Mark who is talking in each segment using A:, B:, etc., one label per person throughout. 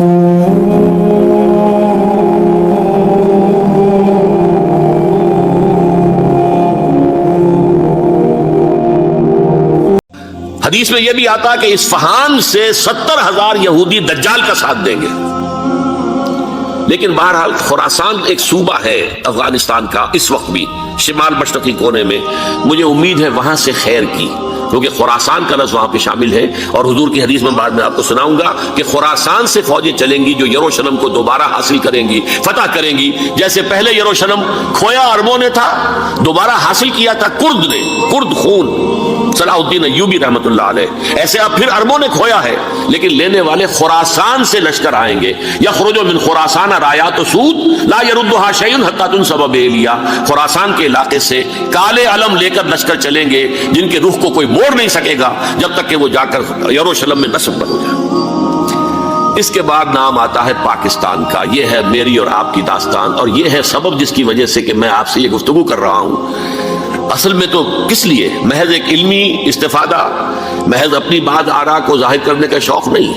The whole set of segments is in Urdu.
A: حدیث میں یہ بھی آتا کہ اصفہان سے 70,000 یہودی دجال کا ساتھ دیں گے. لیکن بہرحال خراسان ایک صوبہ ہے افغانستان کا اس وقت بھی شمال مشرقی کونے میں. مجھے امید ہے وہاں سے خیر کی، کیونکہ خراسان کا لفظ وہاں پہ شامل ہے. اور حضور کی حدیث میں بعد میں آپ کو سناؤں گا کہ خراسان سے فوجیں چلیں گی جو یروشلم کو دوبارہ حاصل کریں گی، فتح کریں گی. جیسے پہلے یروشلم کھویا عربوں نے تھا، دوبارہ حاصل کیا تھا کرد نے، کرد خون صلاح الدین ایوبی رحمۃ اللہ علیہ، ایسے اب پھر عربوں نے کھویا ہے. لیکن لینے والے خراسان سے لشکر آئیں گے. یخرج من خراسان رایات سود لا یردها شیء حتی تنصب بإیلیا. خراسان کے علاقے سے کالے علم لے کر لشکر چلیں گے جن کے رخ کو کوئی موڑ نہیں سکے گا جب تک کہ وہ جا کر یروشلم میں نصب ہو جائے. اس کے بعد نام آتا ہے پاکستان کا. یہ ہے میری اور آپ کی داستان، اور یہ ہے سبب جس کی وجہ سے کہ میں آپ سے یہ گفتگو کر رہا ہوں. اصل میں تو کس لیے؟ محض ایک علمی استفادہ، محض اپنی بات آراء کو ظاہر کرنے کا شوق نہیں،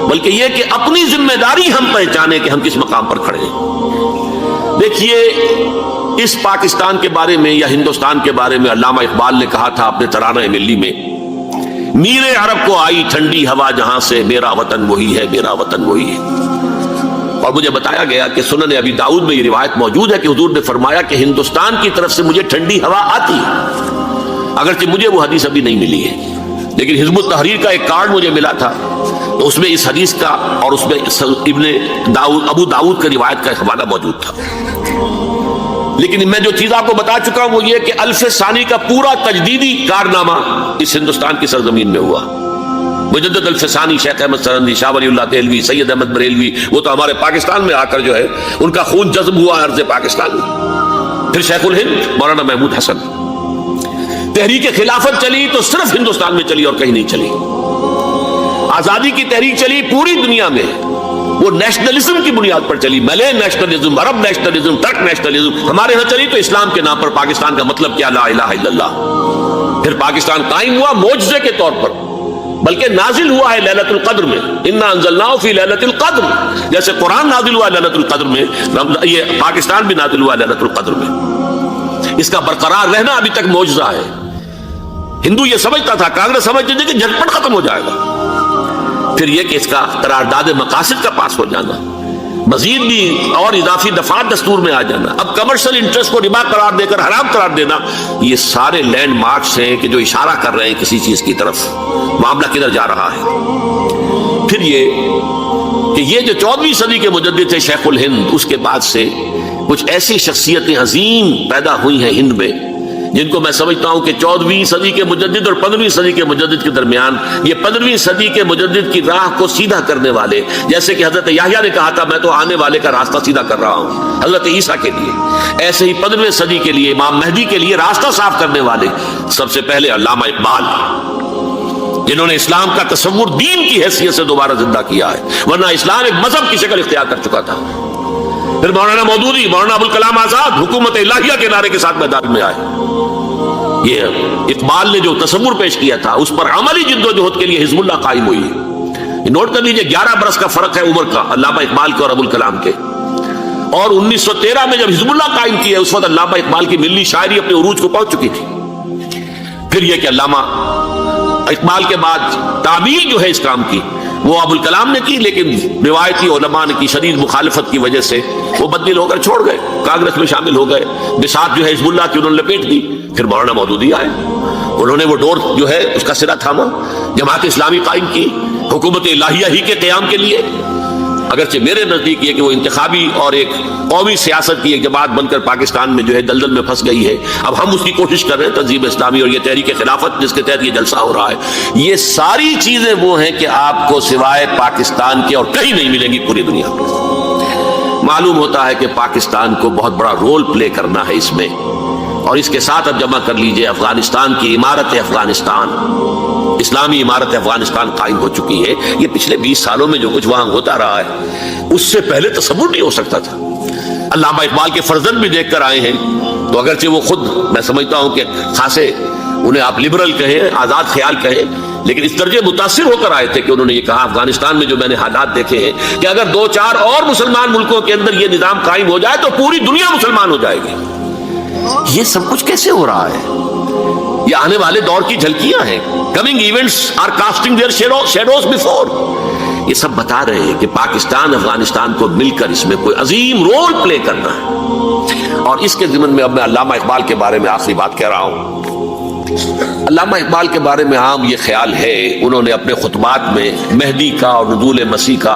A: بلکہ یہ کہ اپنی ذمہ داری ہم پہچانیں کہ ہم کس مقام پر کھڑے ہیں. دیکھیے اس پاکستان کے بارے میں یا ہندوستان کے بارے میں علامہ اقبال نے کہا تھا اپنے ترانہ ملی میں، میر عرب کو آئی ٹھنڈی ہوا جہاں سے، میرا وطن وہی ہے، میرا وطن وہی ہے. اور مجھے بتایا گیا کہ سنن ابی داؤد میں یہ روایت موجود ہے کہ حضور نے فرمایا کہ ہندوستان کی طرف سے مجھے ٹھنڈی ہوا آتی ہے. اگرچہ مجھے وہ حدیث ابھی نہیں ملی ہے، لیکن حزب التحریر کا ایک کارڈ مجھے ملا تھا، تو اس میں اس حدیث کا اور اس میں ابو داؤد کا روایت کا حوالہ موجود تھا. لیکن میں جو چیز آپ کو بتا چکا ہوں وہ یہ کہ الف ثانی کا پورا تجدیدی کارنامہ اس ہندوستان کی سرزمین میں ہوا. مجدد الف ثانی شیخ احمد سرندی، شاہ ولی اللہ دہلوی، سید احمد بریلوی، وہ تو ہمارے پاکستان میں آ کر جو ہے ان کا خون جذب ہوا ارض پاکستان میں. پھر شیخ الہند مولانا محمود حسن. تحریک خلافت چلی تو صرف ہندوستان میں چلی اور کہیں نہیں چلی. آزادی کی تحریک چلی پوری دنیا میں، وہ نیشنلزم کی بنیاد پر چلی، ملے نیشنلزم، عرب نیشنلزم، ترک نیشنلزم. ہمارے ہاں چلی تو اسلام کے نام پر. پاکستان کا مطلب کیا؟ لا الہ الا اللہ. پھر پاکستان قائم ہوا معجزے کے طور پر، بلکہ نازل ہوا ہے لیلۃ القدر میں. انا انزلناہ فی لیلۃ القدر. جیسے قرآن نازل ہوا لیلۃ القدر میں، یہ پاکستان بھی نازل ہوا لیلۃ القدر میں. اس کا برقرار رہنا ابھی تک معجزہ ہے. ہندو یہ سمجھتا تھا، کانگریس سمجھتی تھی کہ جھٹپٹ ختم ہو جائے گا. پھر یہ کہ اس کا قرارداد مقاصد کا پاس ہو جانا، مزید بھی اور اضافی دفعات دستور میں آ جانا، اب کمرشل انٹرسٹ کو ربا قرار دے کر حرام قرار دینا، یہ سارے لینڈ مارکس ہیں کہ جو اشارہ کر رہے ہیں کسی چیز کی طرف. معاملہ کدھر جا رہا ہے؟ پھر یہ کہ یہ جو 14ویں صدی کے مجدد تھے شیخ الہند، اس کے بعد سے کچھ ایسی شخصیتیں عظیم پیدا ہوئی ہیں ہند میں جن کو میں سمجھتا ہوں کہ 14ویں صدی کے مجدد اور 15ویں صدی کے مجدد کے درمیان یہ 15ویں صدی کے مجدد کی راہ کو سیدھا کرنے والے، جیسے کہ حضرت یحییٰ نے کہا تھا میں تو آنے والے کا راستہ سیدھا کر رہا ہوں حضرت عیسیٰ کے لیے، ایسے ہی 15ویں صدی کے لیے امام مہدی کے لیے راستہ صاف کرنے والے سب سے پہلے علامہ اقبال، جنہوں نے اسلام کا تصور دین کی حیثیت سے دوبارہ زندہ کیا ہے، ورنہ اسلام ایک مذہب کی شکل اختیار کر چکا تھا. پھر مولانا مودودی، مولانا ابوالکلام آزاد حکومت الہیہ کے نعرے کے ساتھ میدان میں آئے. یہ اقبال نے جو تصور پیش کیا تھا اس پر عملی جدوجہد کے لیے حزب اللہ قائم ہوئی. نوٹ کر لیجئے 11 برس کا فرق ہے عمر کا علامہ اقبال کے اور ابوالکلام کے. اور 1913 میں جب حزب اللہ قائم کیا اس وقت علامہ اقبال کی ملی شاعری اپنے عروج کو پہنچ چکی تھی. پھر یہ کہ علامہ اقبال کے بعد تعمیل جو ہے اس کام کی وہ ابوالکلام نے کی، لیکن روایتی علماء نے کی شدید مخالفت کی وجہ سے وہ بدل ہو کر چھوڑ گئے، کانگریس میں شامل ہو گئے، بساط جو ہے حزب اللہ کی انہوں نے لپیٹ دی. پھر مولانا مودودی آئے، انہوں نے وہ ڈور جو ہے اس کا سرا تھاما، جماعت اسلامی قائم کی حکومت الہیہ ہی کے قیام کے لیے. اگرچہ میرے نزدیک یہ کہ وہ انتخابی اور ایک قومی سیاست کی ایک جماعت بن کر پاکستان میں جو ہے دلدل میں پھنس گئی ہے. اب ہم اس کی کوشش کر رہے ہیں، تنظیم اسلامی اور یہ تحریک خلافت جس کے تحت یہ جلسہ ہو رہا ہے، یہ ساری چیزیں وہ ہیں کہ آپ کو سوائے پاکستان کے اور کہیں نہیں ملیں گی پوری دنیا میں. معلوم ہوتا ہے کہ پاکستان کو بہت بڑا رول پلے کرنا ہے اس میں. اور اس کے ساتھ اب جمع کر لیجئے افغانستان کی عمارت افغانستان، اسلامی عمارت افغانستان قائم ہو چکی ہے. یہ پچھلے 20 سالوں میں جو کچھ وہاں ہوتا رہا ہے اس سے پہلے تصور نہیں ہو سکتا تھا. علامہ اقبال کے فرزند بھی دیکھ کر آئے ہیں، تو اگرچہ وہ خود میں سمجھتا ہوں کہ خاصے انہیں آپ لبرل کہیں، آزاد خیال کہیں، لیکن اس درجے متاثر ہو کر آئے تھے کہ انہوں نے یہ کہا افغانستان میں جو میں نے حالات دیکھے ہیں کہ اگر 2-4 اور مسلمان ملکوں کے اندر یہ نظام قائم ہو جائے تو پوری دنیا مسلمان ہو جائے گی۔ یہ سب کچھ کیسے ہو رہا ہے؟ یہ آنے والے دور کی جھلکیاں ہیں۔ Coming events are casting their shadows before. یہ سب بتا رہے ہیں کہ پاکستان افغانستان کو مل کر اس میں کوئی عظیم رول پلے کرنا ہے۔ اور اس کے ضمن میں اب میں علامہ اقبال کے بارے میں آخری بات کہہ رہا ہوں۔ علامہ اقبال کے بارے میں عام یہ خیال ہے، انہوں نے اپنے خطبات میں مہدی کا اور نزول مسیح کا،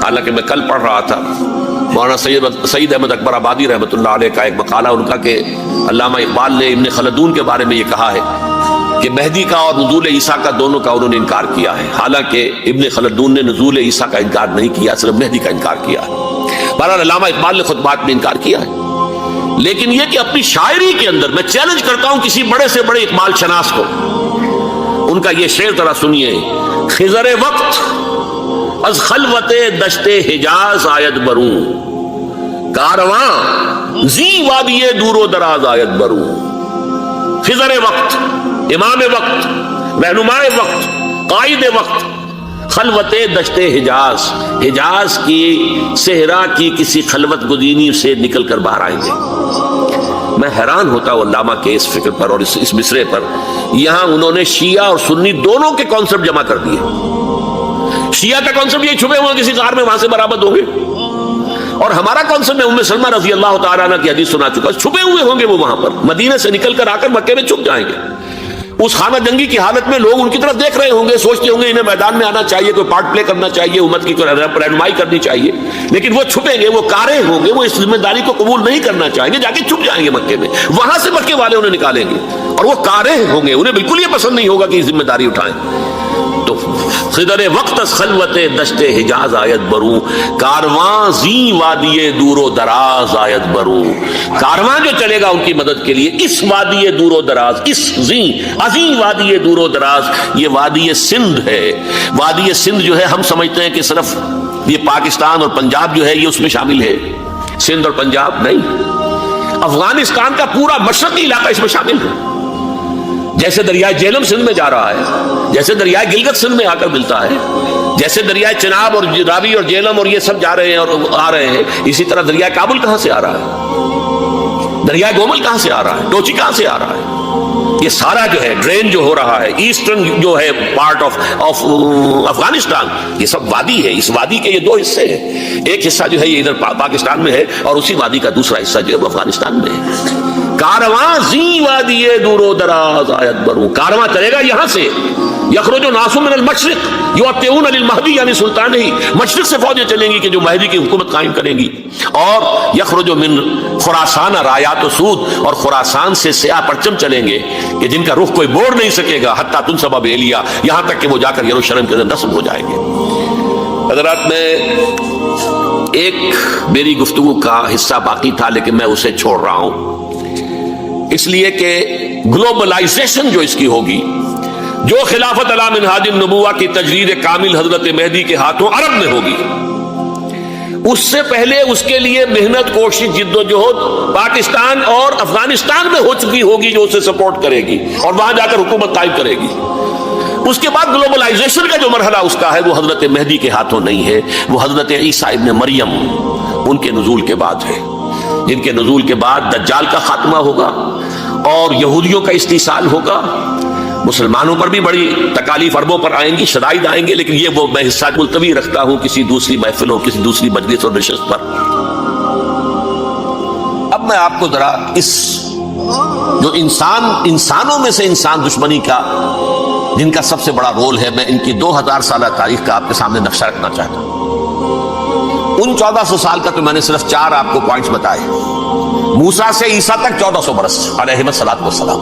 A: حالانکہ میں کل پڑھ رہا تھا مولانا سعید احمد اکبر آبادی رحمۃ اللہ علیہ کا ایک مقالہ ان کا کہ علامہ اقبال نے ابن خلدون کے بارے میں یہ کہا ہے کہ مہدی کا اور نزول عیسیٰ کا دونوں کا انہوں نے انکار کیا ہے، حالانکہ ابن خلدون نے نزول عیسیٰ کا انکار نہیں کیا، صرف مہدی کا انکار کیا ہے۔ بہرحال علامہ اقبال نے خطبات میں انکار کیا ہے، لیکن یہ کہ اپنی شاعری کے اندر میں چیلنج کرتا ہوں کسی بڑے سے بڑے اقبال شناس کو، ان کا یہ شعر ذرا سنیے۔ خضر وقت از خلوت دشت حجاز آید بروں، کارواں زی وادی دور و دراز آید بروں۔ خضر وقت، امام وقت، رہنمائے وقت، قائد وقت، خلوت دشت حجاز، حجاز کی صحرا کی کسی خلوت گزینی سے نکل کر باہر آئیں گے۔ میں حیران ہوتا ہوں علامہ کے اس فکر پر اور اس مصرے پر۔ یہاں انہوں نے شیعہ اور سنی دونوں کے کانسیپٹ جمع کر دیے۔ شیعہ کا کانسیپٹ یہ چھپے ہوئے کسی غار میں وہاں سے برآمد ہوں گے، اور ہمارا کانسیپٹ میں ام سلمہ رضی اللہ تعالیٰ عنہ کی حدیث سنا چکا، چھپے ہوئے ہوں گے وہ وہاں پر، مدینہ سے نکل کر آ کر مکے میں چھپ جائیں گے۔ اس خانہ جنگی کی حالت میں لوگ ان کی طرف دیکھ رہے ہوں گے، سوچتے ہوں گے انہیں میدان میں آنا چاہیے، کوئی پارٹ پلے کرنا چاہیے، امت کی رہنمائی کرنی چاہیے، لیکن وہ چھپیں گے، وہ کارے ہوں گے، وہ اس ذمہ داری کو قبول نہیں کرنا چاہیں گے، جا کے چھپ جائیں گے مکے میں، وہاں سے مکے والے انہیں نکالیں گے، اور وہ کارے ہوں گے، انہیں بالکل یہ پسند نہیں ہوگا کہ یہ ذمہ داری اٹھائیں۔ تو خضر وقت از خلوت دشت حجاز آیت بروں، کارواں زی وادی دور و دراز آیت بروں۔ کارواں جو چلے گا ان کی مدد کے لیے اس وادی دور و دراز، اس زی عظیم وادی دور و دراز، یہ وادی سندھ ہے۔ وادی سندھ جو ہے ہم سمجھتے ہیں کہ صرف یہ پاکستان اور پنجاب جو ہے یہ اس میں شامل ہے، سندھ اور پنجاب نہیں، افغانستان کا پورا مشرقی علاقہ اس میں شامل ہے۔ جیسے دریائے جہلم سندھ میں جا رہا ہے، جیسے دریائے گلگت سندھ میں آ کر ملتا ہے، جیسے دریائے چناب اور راوی اور جہلم اور یہ سب جا رہے ہیں اور آ رہے ہیں، اسی طرح دریائے کابل کہاں سے آ رہا ہے، دریائے گومل کہاں سے آ رہا ہے، ٹوچی کہاں سے آ رہا ہے، یہ سارا جو ہے ڈرین جو ہو رہا ہے ایسٹرن جو ہے پارٹ آف افغانستان، یہ سب وادی ہے۔ اس وادی کے یہ دو حصے ہیں، ایک حصہ جو ہے یہ ادھر پاکستان میں ہے اور اسی وادی کا دوسرا حصہ جو ہے وہ افغانستان میں ہے۔ کارواں زی وادی دور و دراز آیت بروں، کارواں چلے گا یہاں سے، یخرج ناس من المشرق یؤتون للمہدی، یعنی سلطان ہی مشرق سے فوجیں چلیں گی کہ جو مہدی کی حکومت قائم کریں گی، اور یخرج من خراسان رایات و سود، اور خراسان سے سیاہ پرچم چلیں گے کہ جن کا رخ کوئی موڑ نہیں سکے گا، حتیٰ تنصب بیلیا، یہاں تک کہ وہ جا کر یروشلم کے اندر نصب ہو جائیں گے۔ حضرات، میں ایک میری گفتگو کا حصہ باقی تھا لیکن میں اسے چھوڑ رہا ہوں، اس لیے کہ گلوبلائزیشن جو اس کی ہوگی، جو خلافت علی منہاج النبوہ کی تجدید کامل حضرت مہدی کے ہاتھوں عرب میں ہوگی، اس سے پہلے اس کے لیے محنت، کوشش، جد و جہد پاکستان اور افغانستان میں ہو چکی ہوگی جو اسے سپورٹ کرے گی اور وہاں جا کر حکومت قائم کرے گی۔ اس کے بعد گلوبلائزیشن کا جو مرحلہ اس کا ہے وہ حضرت مہدی کے ہاتھوں نہیں ہے، وہ حضرت عیسیٰ ابن مریم ان کے نزول کے بعد ہے، جن کے نزول کے بعد دجال کا خاتمہ ہوگا اور یہودیوں کا استحصال ہوگا۔ مسلمانوں پر بھی بڑی تکالیف عربوں پر آئیں گی، شدائد آئیں گے، لیکن یہ وہ میں حصہ ملتوی رکھتا ہوں کسی دوسری محفل اور کسی دوسری مجلس اور نشست پر۔ اب میں آپ کو ذرا اس جو انسانوں میں سے انسان دشمنی کا جن کا سب سے بڑا رول ہے، میں ان کی 2000 سالہ تاریخ کا آپ کے سامنے نقشہ رکھنا چاہتا ہوں۔ ان 1400 سال کا تو میں نے صرف 4 آپ کو پوائنٹس بتائے، موسیٰ سے عیسیٰ تک 1400 برس علیہ الصلوۃ والسلام،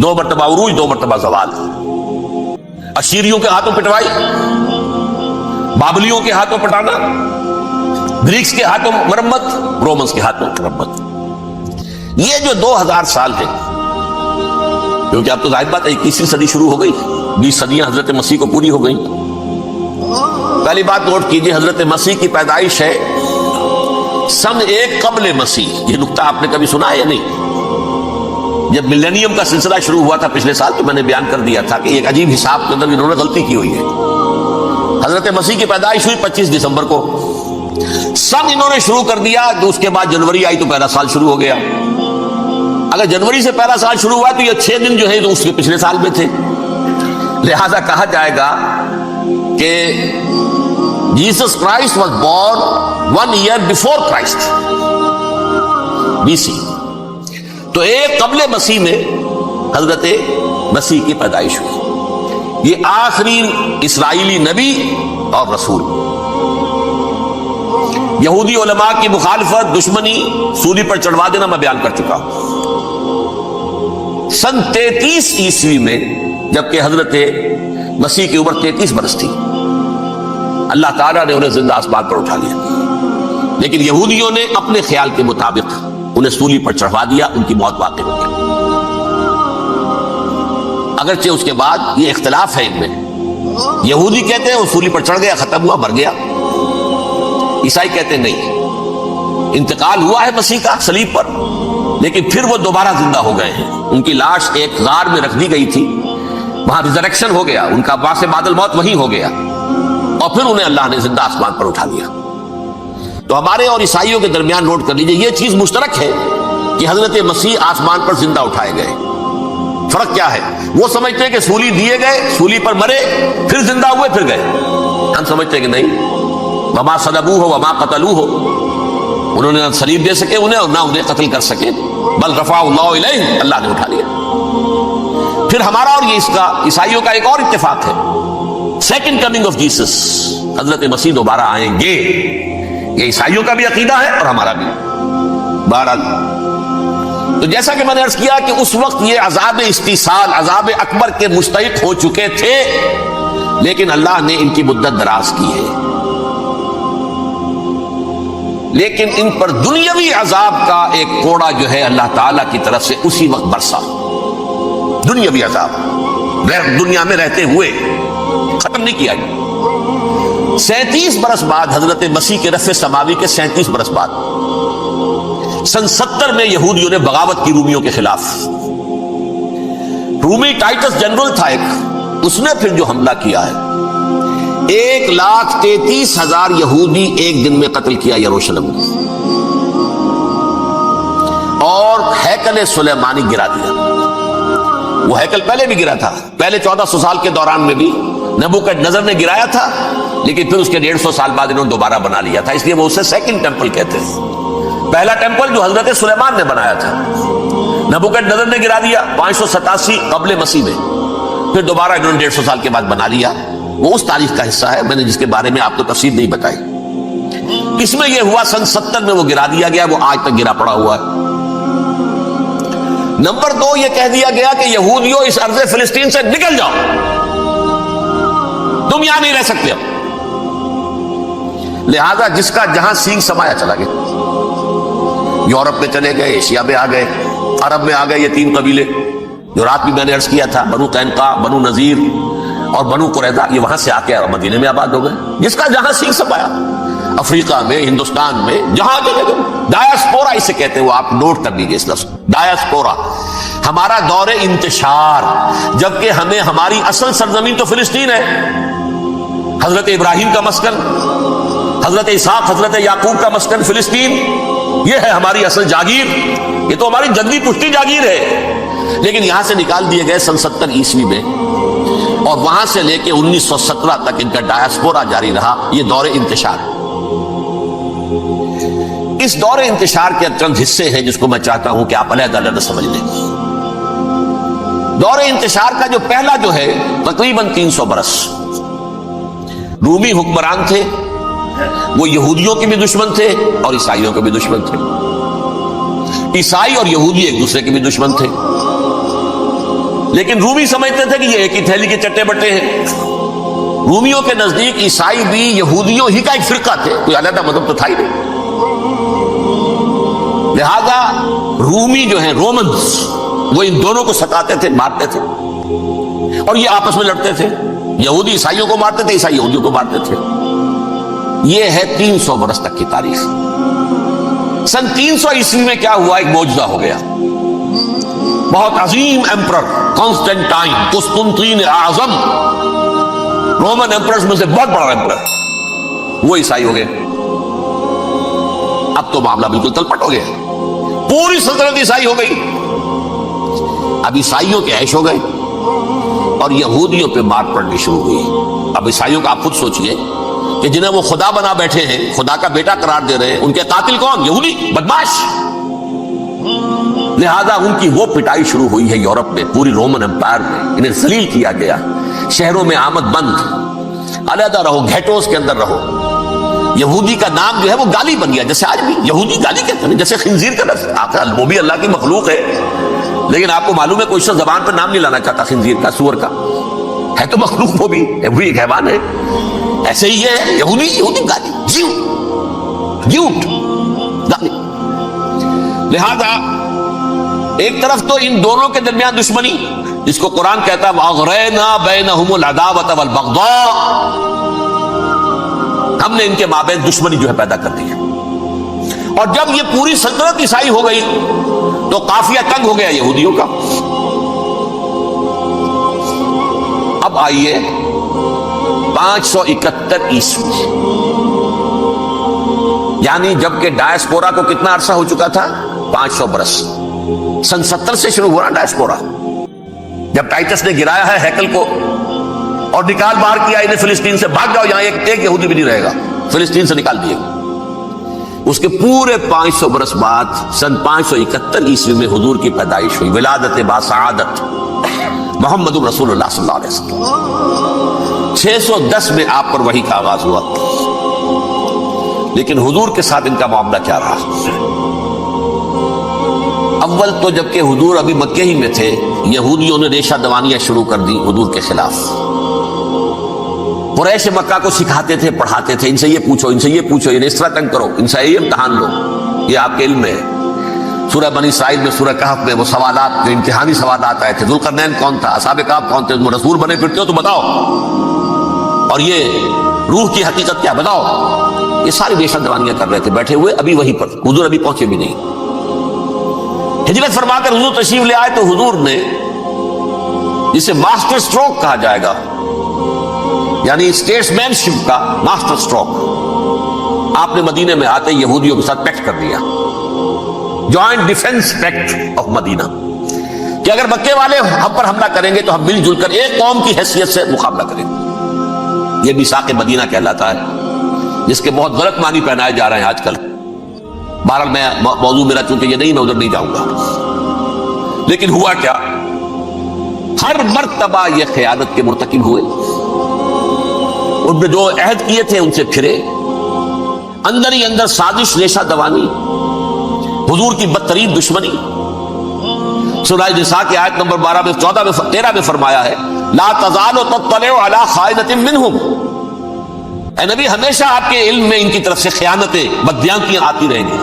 A: 2 مرتبہ عروج، 2 مرتبہ زوال، اشیریوں کے ہاتھوں پٹوائی، بابلیوں کے ہاتھوں پٹانا، گریکس کے ہاتھوں مرمت، رومنس کے ہاتھوں مرمت۔ یہ جو 2000 سال ہے، کیونکہ اب تو ظاہر بات ہے 21ویں صدی شروع ہو گئی، 20 صدیاں حضرت مسیح کو پوری ہو گئی۔ پہلی بات نوٹ کیجئے، حضرت مسیح کی پیدائش ہے سن 1 قبل مسیح، یہ نقطہ آپ نے کبھی سنا ہے یا نہیں؟ جب ملینیم کا سلسلہ شروع ہوا تھا پچھلے سال تو میں نے بیان کر دیا تھا کہ ایک عجیب حساب کے اندر انہوں نے غلطی کی ہوئی ہے. حضرت مسیح کی پیدائش ہوئی 25 دسمبر کو. سن انہوں نے شروع کر دیا تو اس کے بعد جنوری آئی تو پہلا سال شروع ہو گیا. اگر جنوری سے پہلا سال شروع ہوا تو یہ 6 دن جو ہے تو اس کے پچھلے سال میں تھے. لہذا کہا جائے گا کہ Jesus Christ was born 1 year before Christ BC. تو ایک قبل مسیح میں حضرت مسیح کی پیدائش ہوئی. یہ آخری اسرائیلی نبی اور رسول. یہودی علماء کی مخالفت دشمنی سولی پر چڑھوا دینا میں بیان کر چکا ہوں. سن 33 عیسوی میں جبکہ حضرت مسیح کی عمر 33 برس تھی اللہ تعالیٰ نے انہیں زندہ آسمان پر اٹھا لیا. لیکن یہودیوں نے اپنے خیال کے مطابق انہیں سولی پر چڑھوا دیا. ان کی موت واقع ہو گئی. اگرچہ اس کے بعد یہ اختلاف ہے ان میں. یہودی کہتے ہیں وہ سولی پر چڑھ گیا ختم ہوا مر گیا. عیسائی کہتے ہیں نہیں انتقال ہوا ہے مسیح کا صلیب پر لیکن پھر وہ دوبارہ زندہ ہو گئے ہیں. ان کی لاش ایک غار میں رکھ دی گئی تھی وہاں ریزریکشن ہو گیا. ان کا باعث بعد الموت وہی ہو گیا اور پھر انہیں اللہ نے زندہ آسمان پر اٹھا لیا. تو ہمارے اور عیسائیوں کے درمیان نوٹ کر لیجئے یہ چیز مشترک ہے کہ حضرت مسیح آسمان پر زندہ اٹھائے گئے. فرق کیا ہے؟ وہ سمجھتے ہیں کہ سولی دیے گئے سولی پر مرے پھر زندہ ہوئے پھر گئے. ہم سمجھتے ہیں کہ نہیں وما صلبوہ وما قتلوہ انہوں نے نہ صلیب دے سکے انہیں اور نہ انہیں قتل کر سکے بل رفعہ اللہ الیہ اللہ نے اٹھا لیا. پھر ہمارا اور یہ اس کا عیسائیوں کا ایک اور اتفاق ہے سیکنڈ کمنگ آف جیسس حضرت مسیح دوبارہ آئیں گے. یہ عیسائیوں کا بھی عقیدہ ہے اور ہمارا بھی. بہرحال تو جیسا کہ میں نے عرض کیا کہ اس وقت یہ عذاب استیصال عذاب اکبر کے مستحق ہو چکے تھے لیکن اللہ نے ان کی مدت دراز کی ہے. لیکن ان پر دنیاوی عذاب کا ایک کوڑا جو ہے اللہ تعالیٰ کی طرف سے اسی وقت برسا. دنیاوی عذاب دنیا میں رہتے ہوئے ختم نہیں کیا. 37 برس بعد حضرت مسیح کے رفع سماوی کے 37 برس بعد سن 70 میں یہودیوں نے بغاوت کی رومیوں کے خلاف. رومی ٹائٹس جنرل تھا ایک اس نے پھر جو حملہ کیا ہے 1,33,000 یہودی ایک دن میں قتل کیا یروشلم میں اور ہیکل سلیمانی گرا دیا. وہ ہیکل پہلے بھی گرا تھا پہلے 1400 سال کے دوران میں بھی نبوکدنضر نے گرایا تھا لیکن پھر اس کے 150 سال بعد انہوں نے دوبارہ بنا لیا تھا. اس لیے وہ اسے سیکنڈ ٹیمپل کہتے ہیں. پہلا ٹیمپل جو حضرت سلیمان نے بنایا تھا نبوکدنضر نے گرا دیا 587 قبل مسیح میں پھر دوبارہ انہوں نے 150 سال کے بعد بنا لیا. وہ اس تاریخ کا حصہ ہے میں نے جس کے بارے میں آپ کو تفصیل نہیں بتائی. اس میں یہ ہوا سن 70 میں وہ گرا دیا گیا وہ آج تک گرا پڑا ہوا ہے. نمبر 2 یہ کہہ دیا گیا کہ یہودیوں اس ارض فلسطین سے نکل جاؤ تم یہاں نہیں رہ سکتے. لہذا جس کا جہاں سینگ سمایا چلا گیا. یورپ میں چلے گئے ایشیا میں آ گئے عرب میں آ گئے. یہ 3 قبیلے جو رات بھی میں نے عرض کیا تھا بنو قینقاع بنو نذیر اور بنو قریظہ یہ وہاں سے آ کے مدینے میں آباد ہو گئے. جس کا جہاں سینگ سمایا افریقہ میں ہندوستان میں جہاں چلے گئے. ڈایاسپورا اسے کہتے ہیں وہ آپ نوٹ کر لیجیے اس لفظ ڈایاسپورا. ہمارا دور انتشار جبکہ ہمیں ہماری اصل سرزمین تو فلسطین ہے. حضرت ابراہیم کا مسکن حضرت اسحاق حضرت یعقوب کا مسکن فلسطین یہ ہے ہماری اصل جاگیر. یہ تو ہماری جدی پشتی جاگیر ہے لیکن یہاں سے نکال دیے گئے سن 70 عیسوی میں اور وہاں سے لے کے 1917 تک ان کا ڈایاسپورا جاری رہا. یہ دور انتشار. اس دور انتشار کے چند حصے ہیں جس کو میں چاہتا ہوں کہ آپ علیحدہ علیحدہ سمجھ لیں. دور انتشار کا جو پہلا جو ہے تقریباً 300 برس رومی حکمران تھے. وہ یہودیوں کے بھی دشمن تھے اور عیسائیوں کے بھی دشمن تھے. عیسائی اور یہودی ایک دوسرے کے بھی دشمن تھے لیکن رومی سمجھتے تھے کہ یہ ایک ہی تھیلی کے چٹے بٹے ہیں. رومیوں کے نزدیک عیسائی بھی یہودیوں ہی کا ایک فرقہ تھے کوئی علیحدہ مذہب تو تھا ہی نہیں. لہذا رومی جو ہیں رومنز وہ ان دونوں کو ستاتے تھے مارتے تھے اور یہ آپس میں لڑتے تھے. یہودی عیسائیوں کو مارتے تھے عیسائی یہودیوں کو مارتے تھے. یہ ہے 300 برس تک کی تاریخ. سن 300 عیسوی میں کیا ہوا ایک معجزہ ہو گیا. بہت عظیم ایمپرر کانسٹینٹائن قسطنطین اعظم، رومن ایمپررز میں سے بہت بڑا ایمپرر، وہ عیسائی ہو گئے۔ اب تو معاملہ بالکل تلپٹ ہو گیا، پوری سلطنت عیسائی ہو گئی۔ اب عیسائیوں کے عیش ہو گئے اور یہودیوں پہ مار پڑنی شروع ہوئی۔ اب عیسائیوں کا آپ خود سوچئے کہ جنہیں وہ خدا بنا بیٹھے ہیں، خدا کا بیٹا قرار دے رہے ہیں، ان کے قاتل کون؟ یہودی بدماش۔ لہذا ان کی وہ پٹائی شروع ہوئی ہے یورپ میں، پوری رومن امپائر میں، انہیں ذلیل کیا گیا، شہروں میں آمد بند، علیحدہ رہو، گھیٹوز کے اندر رہو۔ یہودی کا نام جو ہے وہ گالی بن گیا، جیسے آج بھی یہودی گالی کہتے ہیں، جیسے خنزیر کا لفظ، آخر وہ بھی اللہ کی مخلوق ہے، لیکن آپ کو معلوم ہے کوئی شخص زبان پر نام نہیں لانا چاہتا خنزیر کا، سور کا، ہے تو مخلوق، وہ بھی ایک حیوان ہے۔ ایسے ہی ہے یہودی گالی، جیوٹ گالی۔ لہذا ایک طرف تو ان دونوں کے درمیان دشمنی، جس کو قرآن کہتا ہے وَأَغْرَيْنَا بَيْنَهُمُ الْعَدَاوَةَ وَالْبَغْضَاءَ، ہم نے ان کے مابین دشمنی جو ہے پیدا کر دی ہے۔ اور جب یہ پوری سلطنت عیسائی ہو گئی تو قافیہ تنگ ہو گیا یہودیوں کا۔ اب آئیے 571 عیسوی، یعنی جبکہ ڈائسپورا کو کتنا عرصہ ہو چکا تھا؟ 500 برس۔ سن 70 سے شروع ہوا ڈائسپورا، جب ٹائٹس نے گرایا ہے ہیکل کو اور نکال باہر کیا انہیں فلسطین سے، بھاگ جاؤ یہاں ایک یہودی بھی نہیں رہے گا، فلسطین سے نکال دیے۔ اس کے پورے 500 برس بعد سن 571 عیسوی میں حضور کی پیدائش ہوئی، ولادت باسعادت محمد رسول اللہ صلی اللہ علیہ وسلم۔ 610 میں آپ پر وحی کا آغاز ہوا، لیکن حضور کے ساتھ ان کا معاملہ کیا رہا؟ اول تو جبکہ حضور ابھی مکے ہی میں تھے، یہودیوں نے ریشہ دوانیاں شروع کر دی حضور کے خلاف۔ قریش مکہ کو سکھاتے تھے، پڑھاتے تھے، ان سے یہ پوچھو، ان سے یہ پوچھو، انہیں اس طرح تنگ کرو، ان سے یہ امتحان لو، یہ آپ کے علم میں ہے۔ سورہ بنی اسرائیل میں، سورہ کہف میں وہ سوالات، جو امتحانی سوالات آئے تھے، ذوالقرنین کون تھا، اصحاب کہف کون تھے، تم رسول بنے پھرتے ہو تو بتاؤ، اور یہ روح کی حقیقت کیا بتاؤ۔ یہ ساری ریشہ دوانیاں کر رہے تھے بیٹھے ہوئے، ابھی وہیں پر حضور ابھی پہنچے بھی نہیں۔ ہجرت فرما کر حضور تشریف لے آئے تو حضور نے، جسے ماسٹر سٹروک کہا جائے گا، یعنی اسٹیٹس مین شپ کا ماسٹر سٹروک، آپ نے مدینے میں آتے یہودیوں کے ساتھ پیکٹ کر دیا، جوائنٹ ڈیفنس پیکٹ آف مدینہ، کہ اگر مکے والے ہم پر حملہ کریں گے تو ہم مل جل کر ایک قوم کی حیثیت سے مقابلہ کریں گے۔ یہ میثاق مدینہ کہلاتا ہے، جس کے بہت غلط معنی پہنائے جا رہے ہیں آج کل۔ بہرحال میں موضوع میرا چونکہ یہ نہیں، میں ادھر نہیں جاؤں گا۔ لیکن ہوا کیا؟ ہر مرتبہ یہ خیانت کے مرتکب ہوئے، ان نے جو عہد کیے تھے ان سے پھرے، اندر ہی اندر سازش، ریشہ دوانی، حضور کی بدترین دشمنی۔ سورہ نساء کی آیت نمبر 12 میں 14 میں 13 میں فرمایا ہے لا تزال تطلع علی خائنۃ منہم، اے نبی ہمیشہ آپ کے علم میں ان کی طرف سے خیانتیں، بددیانتیاں آتی رہیں گی،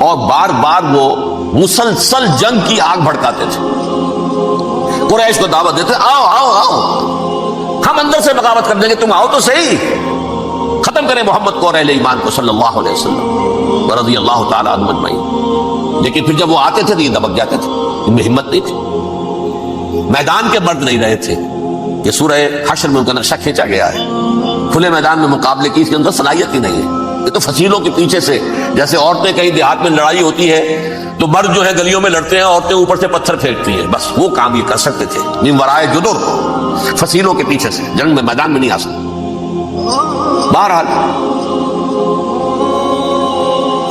A: اور بار بار وہ مسلسل جنگ کی آگ بھڑکاتے تھے۔ قریش کو دعوت دیتے، آؤ آؤ آؤ، ہم اندر سے بغاوت کر دیں گے، تم آؤ تو صحیح، ختم کریں محمد کو اور اہل ایمان کو صلی اللہ علیہ وسلم رضی اللہ تعالیٰ عنہ اجمعین۔ لیکن پھر جب وہ آتے تھے تو یہ دبک جاتے تھے، ان میں ہمت نہیں تھی، میدان کے مرد نہیں رہے تھے۔ یہ سورہ حشر میں ان کا نقشہ کھینچا گیا ہے، کھلے میدان میں مقابلے کی اس کے اندر صلاحیت ہی نہیں ہے۔ یہ تو فصیلوں کے پیچھے سے، جیسے عورتیں کہیں دیہات میں لڑائی ہوتی ہے تو مرد جو ہے گلیوں میں لڑتے ہیں، عورتیں اوپر سے پتھر پھینکتی ہیں، بس وہ کام یہ کر سکتے تھے، من ورائے جدر، فصیلوں کے پیچھے سے، جنگ میں میدان میں نہیں آ سکتے۔ بہرحال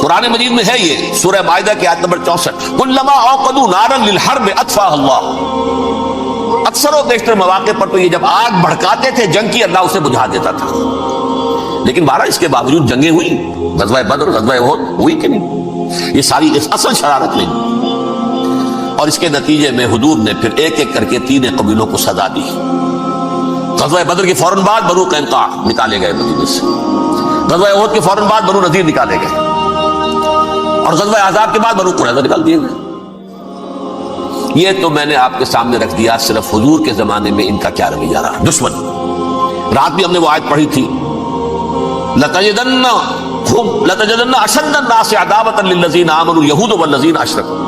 A: قرآن مجید میں ہے یہ سورہ مائدہ کی آیت نمبر 64، کلما اوقدوا نارا للحرب اطفاها اللہ، اکثر و بیشتر مواقع پر تو یہ جب آگ بھڑکاتے تھے جنگ کی، اللہ اسے بجھا دیتا تھا۔ لیکن بہرحال اس کے باوجود جنگیں ہوئی، غزوہ بدر، غزوہ احد ہوئی کہ نہیں؟ یہ ساری اس اصل شرارت نہیں، اور اس کے نتیجے میں حضور نے پھر ایک ایک کر کے 3 قبیلوں کو سزا دی۔ غزوہ بدر کے فوراً بعد بنو قینقاع نکالے گئے مدینے سے، غزوہ احد کے فوراً بعد بنو نذیر نکالے گئے، اور غزوہ احزاب کے بعد بنو قریظہ نکال دیے گئے۔ یہ تو میں نے آپ کے سامنے رکھ دیا صرف حضور کے زمانے میں ان کا کیا رویہ رہا، دشمن۔ رات بھی ہم نے وہ آیت پڑھی تھی، لَتَجِدَنَّ أَشَدَّ النَّاسِ عَدَاوَةً لِلَّذِينَ آمَنُوا الْيَهُودُ وَالَّذِينَ أَشْرَكُوا،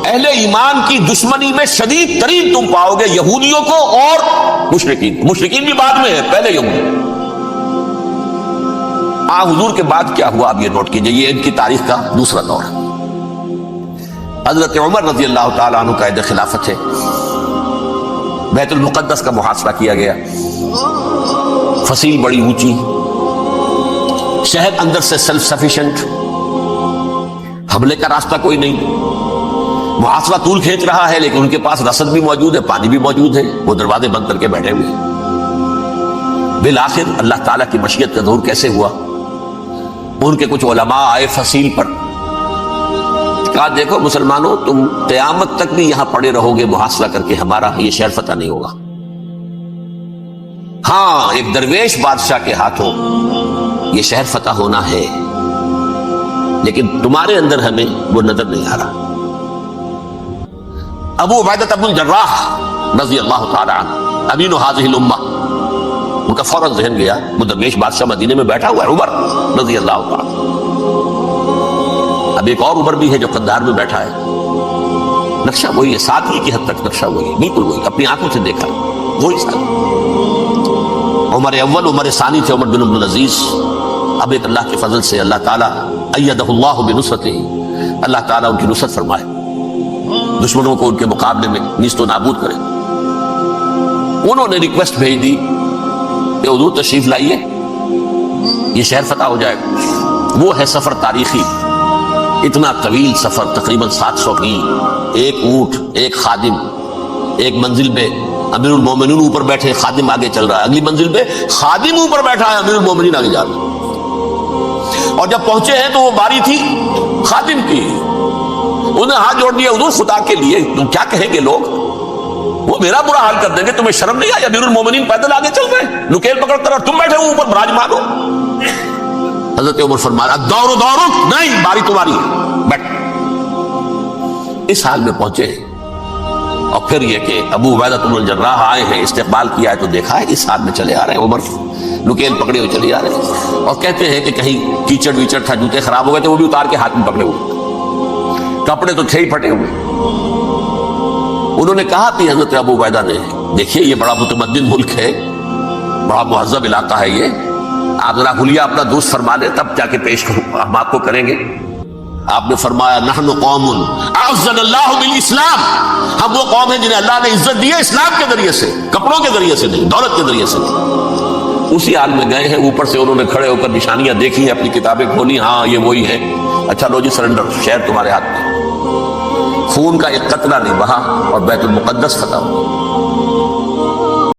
A: اہل ایمان کی دشمنی میں شدید ترین تم پاؤ گے یہودیوں کو اور مشرکین بھی بعد میں ہے، پہلے یہودی۔ حضور کے بعد کیا ہوا اب یہ نوٹ کیجئے، یہ ان کی تاریخ کا دوسرا دور ہے۔ حضرت عمر رضی اللہ تعالیٰ عنہ قائد خلافت ہے، بیت المقدس کا محاصرہ کیا گیا، فصیل بڑی اونچی، شہر اندر سے سیلف سفیشنٹ، حملے کا راستہ کوئی نہیں، محاصرہ طول کھینچ رہا ہے، لیکن ان کے پاس رسد بھی موجود ہے، پانی بھی موجود ہے، وہ دروازے بند کر کے بیٹھے ہوئے۔ بالآخر اللہ تعالیٰ کی مشیت کا ظہور کیسے ہوا؟ ان کے کچھ علماء آئے فصیل پر، کہا دیکھو مسلمانوں، تم قیامت تک بھی یہاں پڑے رہو گے محاصرہ کر کے، ہمارا یہ شہر فتح نہیں ہوگا۔ ہاں ایک درویش بادشاہ کے ہاتھوں یہ شہر فتح ہونا ہے، لیکن تمہارے اندر ہمیں وہ نظر نہیں آ رہا۔ ابو عبیدہ بن الجراح رضی اللہ تعالی عنہ امین هذه الامہ، ان کا فوراً ذہن گیا وہ درویش بادشاہ مدینے میں بیٹھا ہوا ہے، عمر رضی اللہ تعالی۔ اب ایک اور عمر بھی ہے جو قندھار میں بیٹھا ہے، نقشہ وہی ہے، سادگی کی حد تک نقشہ وہی ہے، بالکل وہی، اپنی آنکھوں سے دیکھا وہی سادگی۔ عمر اول عمر ثانی تھے عمر بن عبد العزیز۔ اب ایک اللہ کے فضل سے اللہ تعالیٰ ایدہ اللہ بنصرتہ، اللہ تعالیٰ ان کی نصرت فرمائے، دشمنوں کو ان کے مقابلے میں نیست و نابود کرے۔ انہوں نے ریکویسٹ بھیج دی کہ حضور تشریف لائیے، یہ شہر فتح ہو جائے گا۔ وہ ہے سفر تاریخی، اتنا طویل سفر، تقریباً 700 میل، ایک اونٹ، ایک خادم، ایک منزل پہ امیر المومنین اوپر بیٹھے، خادم آگے چل رہا ہے، اگلی منزل پہ خادم اوپر بیٹھا ہے، امیر المومنین آگے جا رہا ہے۔ اور جب پہنچے ہیں تو وہ باری تھی خادم کی، انہیں ہاتھ جوڑ دیا، حضور خدا کے لیے تم کیا کہیں گے لوگ، وہ میرا برا حال کر دیں گے، تمہیں شرم نہیں آئی؟ امیر المومنین پیدل آگے چل رہے ہیں، نکیل پکڑ کر، اور تم بیٹھے ہو اوپر براجمان ہو۔ حضرت عمر فرمایا دور نہیں، باری تمہاری ہے، بیٹھ۔ اس حال میں پہنچے، اور پھر یہ کہ ابو عبیدہ بن الجراح آئے ہیں، استقبال کیا ہے تو دیکھا ہے اس حال میں چلے آ رہے ہیں، عمر نکیل پکڑے ہوئے چلے آ رہے ہیں، اور کہتے ہیں کہ کہیں کیچڑ ویچڑ تھا، جوتے خراب ہو گئے تھے، وہ بھی اتار کے ہاتھ میں پکڑے ہوئے، کپڑے تو تھے ہی پھٹے ہوئے۔ انہوں نے کہا کہ حضرت ابو عبیدہ نے، دیکھیے یہ بڑا متمدن ملک ہے، بڑا مہذب علاقہ ہے یہ، آپ ذرا حلیہ اپنا دوست فرما لیں تب جا کے پیش ہم آپ کو کریں گے۔ آپ نے فرمایا نحن قوم اعزنا اللہ بالاسلام، ہم وہ قوم ہیں جنہیں اللہ نے عزت دی ہے اسلام کے ذریعے سے، کپڑوں کے ذریعے سے نہیں، دولت کے ذریعے سے نہیں۔ اسی حال میں گئے ہیں، اوپر سے انہوں نے کھڑے ہو کر نشانیاں دیکھی ہیں، اپنی کتابیں کھولی، ہاں یہ وہی ہے، اچھا لو جی سرنڈر، شہر تمہارے ہاتھ میں۔ خون کا ایک قطرہ نہیں بہا اور بیت المقدس فتح ہوا۔